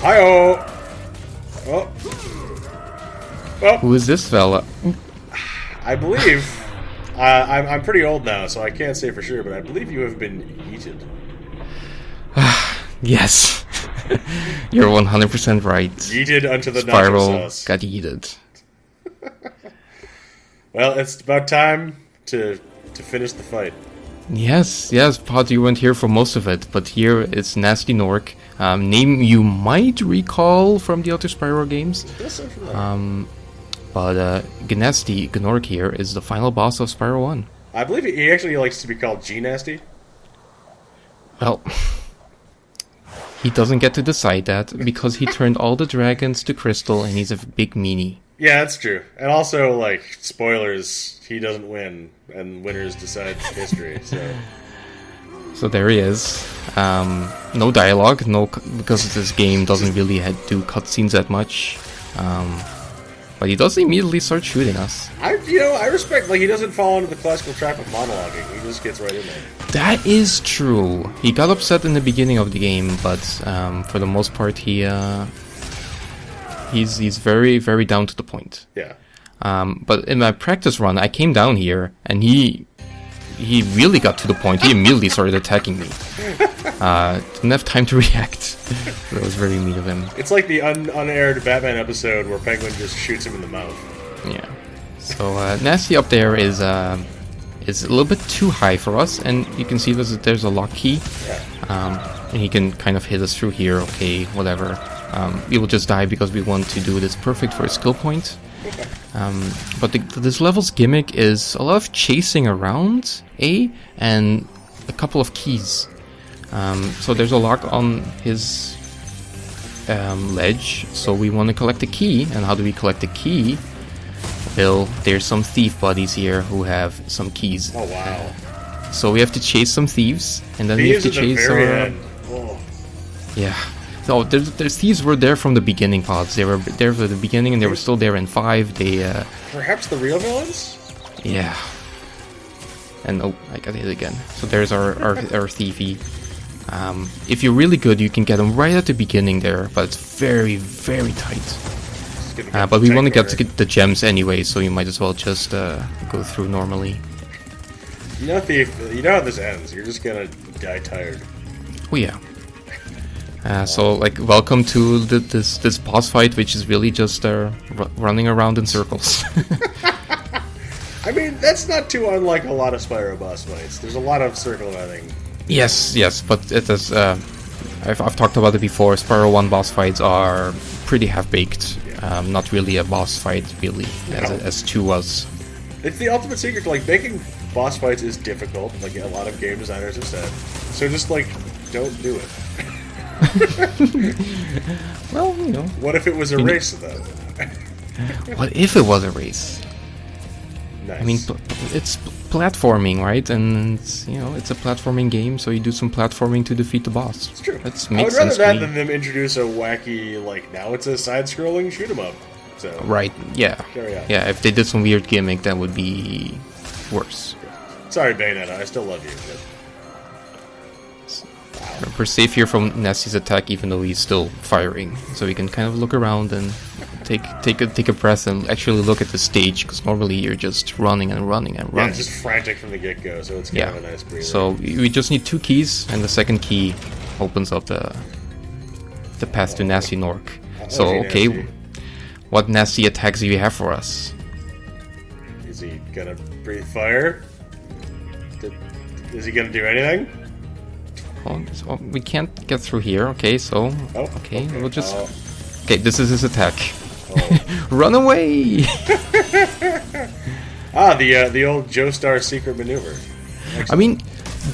Hi-oh! Oh. Oh. Who is this fella? I believe... I'm pretty old now, so I can't say for sure, but I believe you have been yeeted. Yes. You're 100% right. Yeeted unto the Spyro nacho sauce. got yeeted. Well, it's about time to finish the fight. Yes, Pod, you weren't here for most of it, but here it's Gnasty Gnorc. Name you might recall from the other Spyro games. But Gnasty Gnorc here is the final boss of Spyro 1. I believe he actually likes to be called Gnasty. Well, he doesn't get to decide that because he turned all the dragons to crystal and he's a big meanie. Yeah, that's true. And also, like, spoilers, he doesn't win, and winners decide history, So there he is. No dialogue, because this game doesn't really do cutscenes that much. But he does immediately start shooting us. I respect, like, he doesn't fall into the classical trap of monologuing. He just gets right in there. That is true. He got upset in the beginning of the game, but for the most part, he's very, very down to the point. Yeah. But in my practice run, I came down here, and he really got to the point. He immediately started attacking me. Didn't have time to react. That was very mean of him. It's like the unaired Batman episode where Penguin just shoots him in the mouth. Yeah. So Gnasty up there is a little bit too high for us, and you can see there's a lock key. Yeah. And he can kind of hit us through here. Okay, whatever. We will just die because we want to do this perfect for a skill point. But this level's gimmick is a lot of chasing around and a couple of keys. So there's a lock on his ledge, so we want to collect the key. And how do we collect the key? Well, there's some thief buddies here who have some keys. Oh wow! So we have to chase some thieves, and then we have to chase our... Oh. Yeah. So there's thieves were there from the beginning, Pods. They were there from the beginning, and they were still there in 5. They perhaps the real villains. Yeah. And oh, I got hit again. So there's our thiefy. If you're really good, you can get them right at the beginning there, but it's very, very tight. But we want to get the gems anyway, so you might as well just go through normally. You know how this ends. You're just gonna die tired. Oh yeah. So, like, welcome to this boss fight, which is really just running around in circles. I mean, that's not too unlike a lot of Spyro boss fights. There's a lot of circle running. Yes, but it is. I've talked about it before. Spyro 1 boss fights are pretty half-baked. Not really a boss fight, really, as 2 was. It's the ultimate secret. Like, making boss fights is difficult, like a lot of game designers have said. So just, like, don't do it. Well, What if it was a race, though? What if it was a race? Nice. I mean, it's platforming, right? And it's a platforming game, so you do some platforming to defeat the boss. It's true. That I makes would rather sense that to me. than them introduce a wacky, like, now it's a side-scrolling shoot-'em-up. So Right? Yeah. Carry on. Yeah. If they did some weird gimmick, that would be worse. Sorry, Bayonetta. I still love you. But... We're safe here from Gnasty's attack, even though he's still firing. So we can kind of look around and take a breath and actually look at the stage, because normally you're just running and running and running. Yeah, it's just frantic from the get-go, so it's kind of a nice breather. So we just need 2 keys, and the second key opens up the path to Gnasty Gnorc. So okay, Gnasty. what Gnasty attacks do you have for us? Is he gonna breathe fire? Is he gonna do anything? Oh, so we can't get through here. Okay, so okay, we'll just. Okay, this is his attack. Oh. Run away! The old Joestar secret maneuver. Excellent. I mean,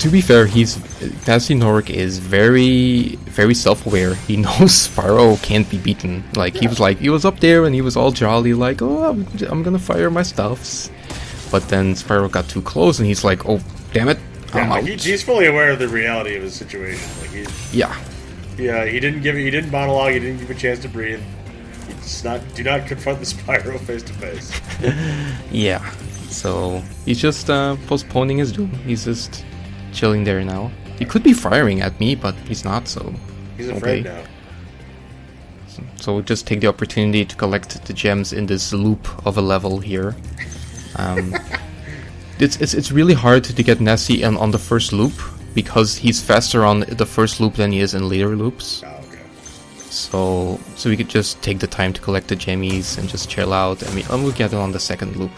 to be fair, Gnasty Gnorc is very, very self-aware. He knows Spyro can't be beaten. Like he was up there and he was all jolly, like, oh, I'm gonna fire my stuffs. But then Spyro got too close, and he's like, oh, damn it, I'm out. He's fully aware of the reality of his situation. Like he didn't monologue. He didn't give a chance to breathe. Do not confront the Spyro face to face. Yeah. So he's just postponing his doom. He's just chilling there now. He could be firing at me, but he's not. So he's afraid now. So we'll just take the opportunity to collect the gems in this loop of a level here. It's really hard to get Gnasty on the first loop, because he's faster on the first loop than he is in later loops. Oh, okay. So we could just take the time to collect the gemmies and just chill out. I mean, and we'll get it on the second loop.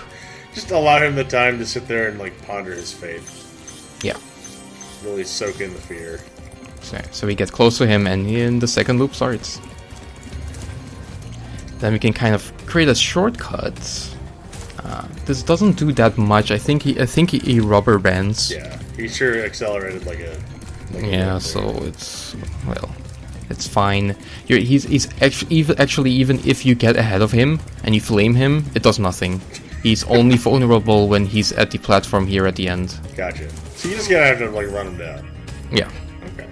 Just allow him the time to sit there and like ponder his fate. Yeah. Really soak in the fear. So we get close to him, and the second loop starts. Then we can kind of create a shortcut. This doesn't do that much. I think he rubber bands. Yeah, he sure accelerated like a. Yeah, so it's fine. He's actually even if you get ahead of him and you flame him, it does nothing. He's only vulnerable when he's at the platform here at the end. Gotcha. So you just gotta have to like run him down. Yeah. Okay.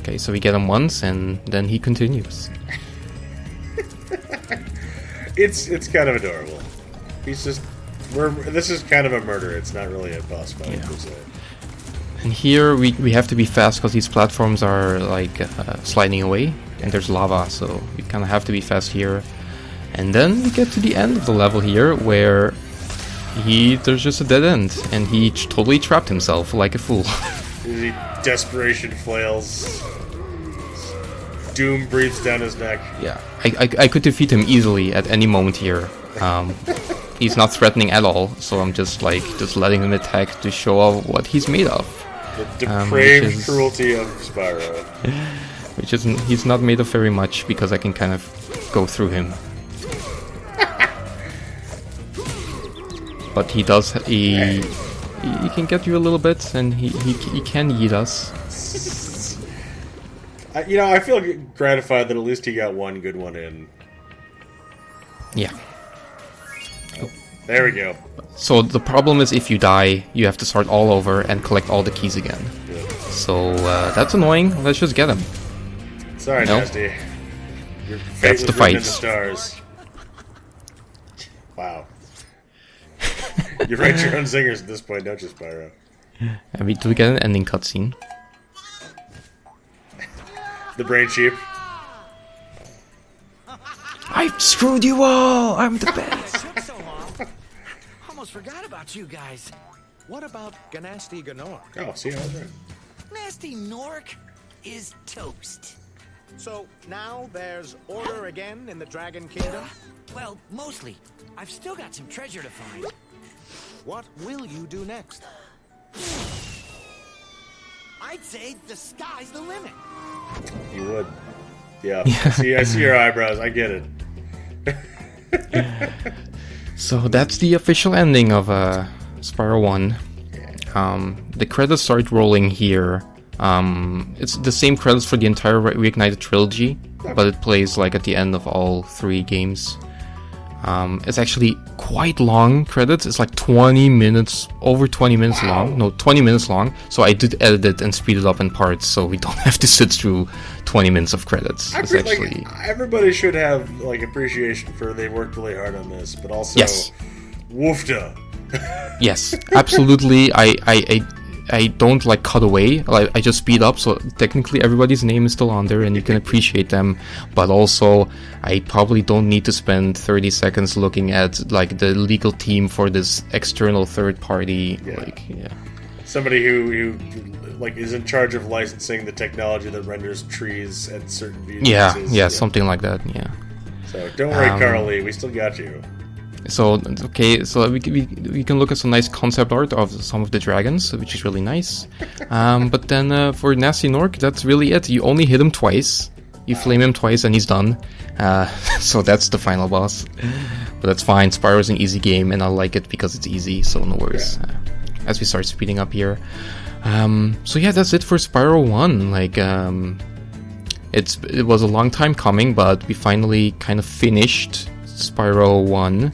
Okay, so we get him once, and then he continues. It's kind of adorable. He's just this is kind of a murder. It's not really a boss fight per se. And here we have to be fast because these platforms are like sliding away, and there's lava, so we kind of have to be fast here. And then we get to the end of the level here, where there's just a dead end, and he totally trapped himself like a fool. He desperation flails. Doom breathes down his neck. Yeah, I could defeat him easily at any moment here. He's not threatening at all, so I'm just letting him attack to show off what he's made of. The depraved cruelty of Spyro. He's not made of very much, because I can kind of go through him. But he can get you a little bit, and he can eat us. I feel gratified that at least he got one good one in. Yeah. Oh, there we go. So the problem is, if you die, you have to start all over and collect all the keys again. Yeah. So that's annoying. Let's just get him. Sorry, Gnasty. Your fate That's was the written fight. in the stars. Wow. You write your own singers at this point, don't you, Spyro? And do we get an ending cutscene? The brain sheep. I screwed you all! I'm the best! Took so long. Almost forgot about you guys. What about Gnasty Gnorc? Oh, see, I was right. Gnasty Gnorc is toast. So now there's order again in the Dragon Kingdom? Well, mostly. I've still got some treasure to find. What will you do next? I'd say the sky's the limit. You would. Yeah. I see your eyebrows. I get it. So that's the official ending of Spyro 1. The credits start rolling here. It's the same credits for the entire Reignited trilogy, but it plays like at the end of all 3 games. It's actually quite long credits. It's like 20 minutes, over 20 minutes long. No, 20 minutes long. So I did edit it and speed it up in parts, so we don't have to sit through 20 minutes of credits. It's actually... everybody should have like appreciation for they worked really hard on this, but also Yes. woofda. Yes, absolutely. I don't like cut away. I just speed up, so technically everybody's name is still on there and you can appreciate them. But also, I probably don't need to spend 30 seconds looking at like the legal team for this external third party. Yeah. Somebody who like is in charge of licensing the technology that renders trees at certain views. Yeah, something like that. Yeah. So don't worry, Carl Lee, we still got you. So okay, so we can look at some nice concept art of some of the dragons, which is really nice. But then for Gnasty Gnorc, that's really it. You only hit him twice. You flame him twice and he's done. So that's the final boss. But that's fine. Spyro's an easy game, and I like it because it's easy. So no worries. Yeah. As we start speeding up here. So yeah, that's it for Spyro 1. Like it was a long time coming, but we finally kind of finished Spyro 1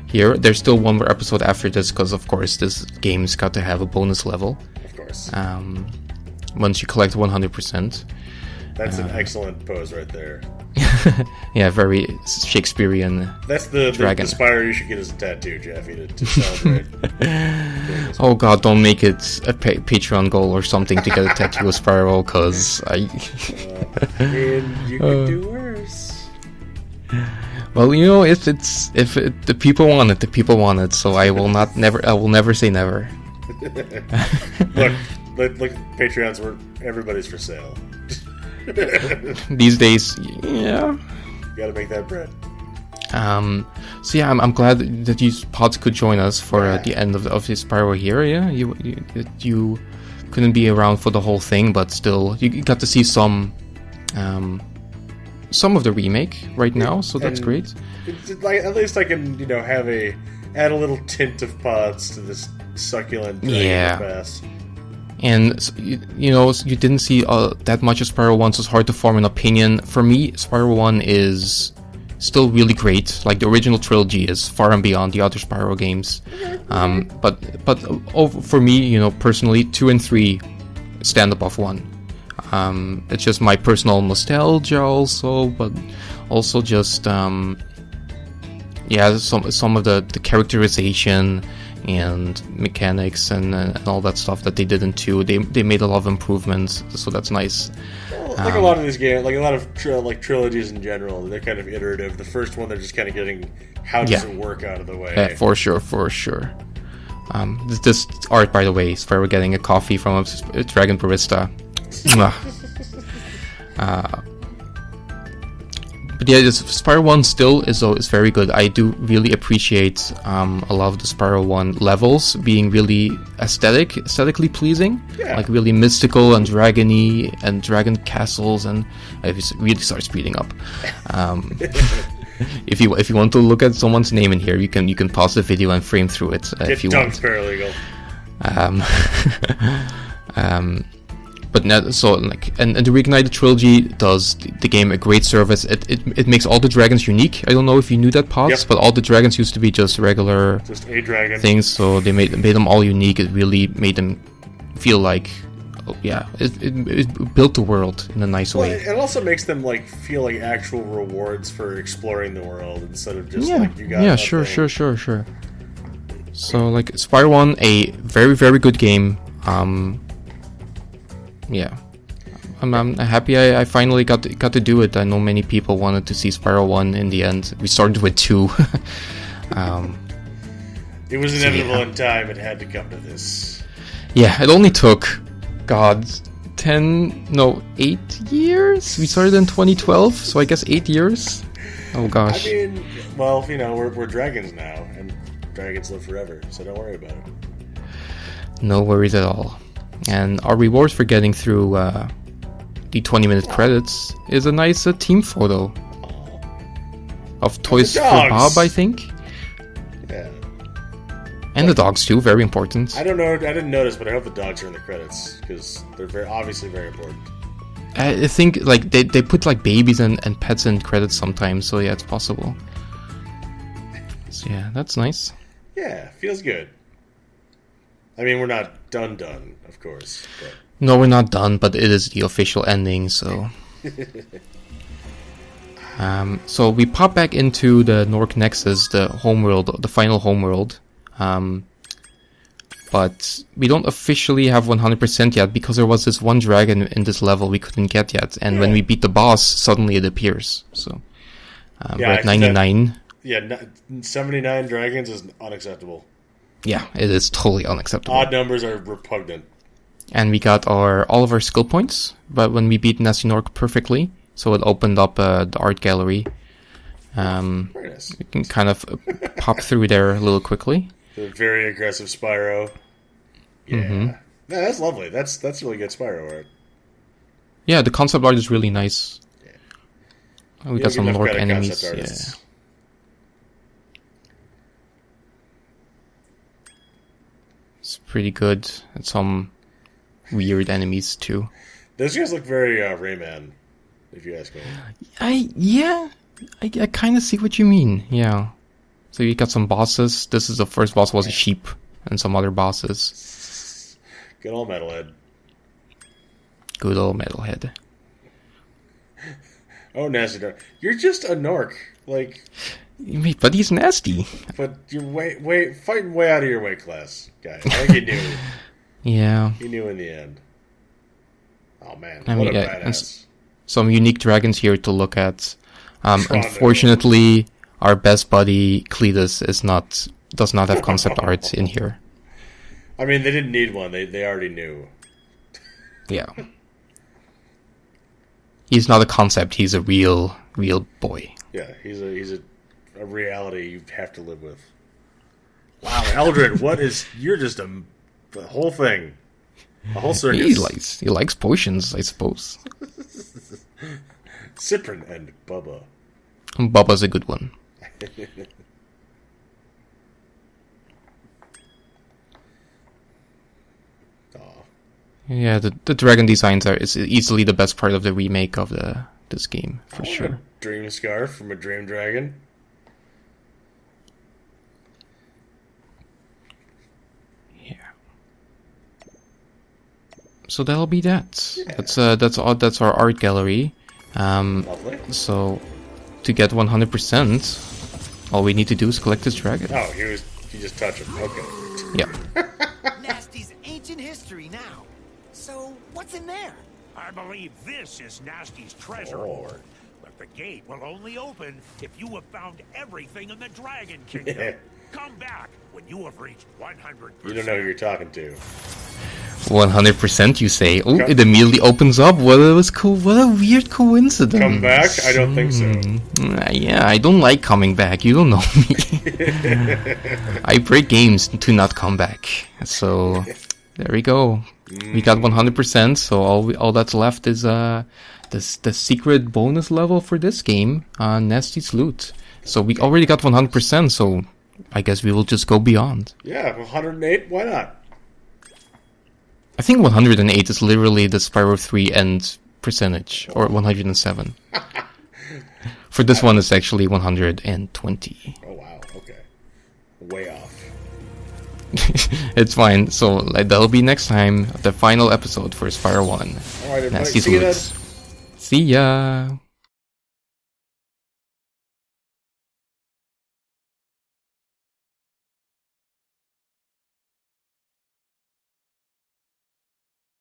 here. There's still one more episode after this, because of course this game's got to have a bonus level. Of course. Once you collect 100%. That's an excellent pose right there. Yeah, very Shakespearean. That's the dragon. The Spyro you should get as a tattoo, Jeffy, to celebrate. Oh god, don't make it a Patreon goal or something to get a tattoo of Spyro, because I mean, you could do worse. Well, you know, the people want it, the people want it. So I will never say never. Look, Patreons, everybody's for sale. These days, yeah. You gotta make that bread. So yeah, I'm glad that you pods could join us for the end of this Spyro here. Yeah, you couldn't be around for the whole thing, but still, you got to see some of the remake right now, so that's great. Like, at least I can, add a little tint of pods to this succulent past. And you didn't see that much of Spyro 1, so it's hard to form an opinion. For me, Spyro 1 is still really great. Like, the original trilogy is far and beyond the other Spyro games. But for me, personally, 2 and 3 stand above 1. It's just my personal nostalgia also, but also just some of the characterization and mechanics and all that stuff that they did in 2. They made a lot of improvements, so that's nice. Well, like a lot of these games, like a lot of trilogies in general, they're kind of iterative. The first one, they're just kind of getting how does it work out of the way. Yeah, for sure. This art, by the way, is Spyro getting a coffee from a dragon barista. But yeah, Spyro 1 still is very good. I do really appreciate a lot of the Spyro 1 levels being really aesthetically pleasing. Yeah. Like really mystical and dragony and dragon castles, and it really starts speeding up. If you want to look at someone's name in here, you can pause the video and frame through it if you want. Paralegal. But now, and the Reignited trilogy does the game a great service. It makes all the dragons unique. I don't know if you knew that, Pots, but all the dragons used to be just regular a dragon things. So they made them all unique. It really made them feel like, it built the world in a nice way. It also makes them feel like actual rewards for exploring the world instead of just you got. Yeah, sure. So Spyro 1, a very, very good game. Yeah, I'm happy I finally got to do it. I know many people wanted to see Spyro 1 in the end. We started with 2. It was inevitable in time. It had to come to this. Yeah, it only took, 8 years? We started in 2012, so I guess 8 years? Oh gosh. I mean, well, we're dragons now, and dragons live forever, so don't worry about it. No worries at all. And our reward for getting through the 20-minute credits is a nice team photo of Toys for Bob, I think. Yeah. And the dogs too, very important. I don't know, I didn't notice, but I hope the dogs are in the credits because they're obviously very important. I think they put babies and pets in credits sometimes, so yeah, it's possible. So yeah, that's nice. Yeah, feels good. I mean, we're not done, of course. But. No, we're not done, but it is the official ending, so... so we pop back into the Gnorc Nexus, the homeworld, the final homeworld. But we don't officially have 100% yet, because there was this one dragon in this level we couldn't get yet. And when we beat the boss, suddenly it appears. So we're at 99. 79 dragons is unacceptable. Yeah, it is totally unacceptable. Odd numbers are repugnant. And we got all of our skill points, but when we beat Gnasty Gnorc perfectly, so it opened up the art gallery. Very nice. We can kind of pop through there a little quickly. The very aggressive Spyro. Yeah. Mm-hmm. Yeah, that's lovely. That's really good Spyro art. Yeah, the concept art is really nice. Yeah. We got some Gnorc enemies. Yeah. It's pretty good. And some weird enemies too. Those guys look very Rayman, if you ask me. I kind of see what you mean. Yeah. So you got some bosses. This is the first boss was a sheep, and some other bosses. Good old Metalhead. Good old Metalhead. Oh, Gnasty Gnorc. You're just a Gnorc. But he's nasty. But you're fighting way out of your weight class, guy. I think you knew. Yeah. You knew in the end. Oh man, what a badass. And some unique dragons here to look at. Unfortunately, our best buddy Cletus does not have concept art in here. I mean, they didn't need one. They already knew. Yeah. He's not a concept. He's a real boy. Yeah, he's a reality you have to live with. Wow, Eldred, you're just the whole thing. The whole circus. He likes potions, I suppose. Cyprin and Bubba. Bubba's a good one. Yeah, the dragon designs is easily the best part of the remake of this game, for sure. A dream scarf from a dream dragon. Yeah. So that'll be that. Yeah. That's our art gallery. Lovely. So to get 100%, all we need to do is collect this dragon. Oh, he just touched him. Okay. Yeah. Gnasty's ancient history now. So, what's in there? I believe this is Gnasty's treasure hoard. But the gate will only open if you have found everything in the Dragon Kingdom. Come back when you have reached 100%. You don't know who you're talking to. 100%, you say? Oh, it immediately opens up. What a weird coincidence. Come back? I don't think so. Yeah, I don't like coming back. You don't know me. I break games to not come back. So, there we go. We got 100%, so all that's left is the secret bonus level for this game, Gnasty's Loot. So we already got 100%, so I guess we will just go beyond. Yeah, 108, why not? I think 108 is literally the Spyro 3 end percentage, or 107. For this one, it's actually 120. Oh wow, okay. Way off. It's fine. So that'll be next time, the final episode for Spyro 1. Alright, everybody, Gnasty's see you Loot. then. See ya!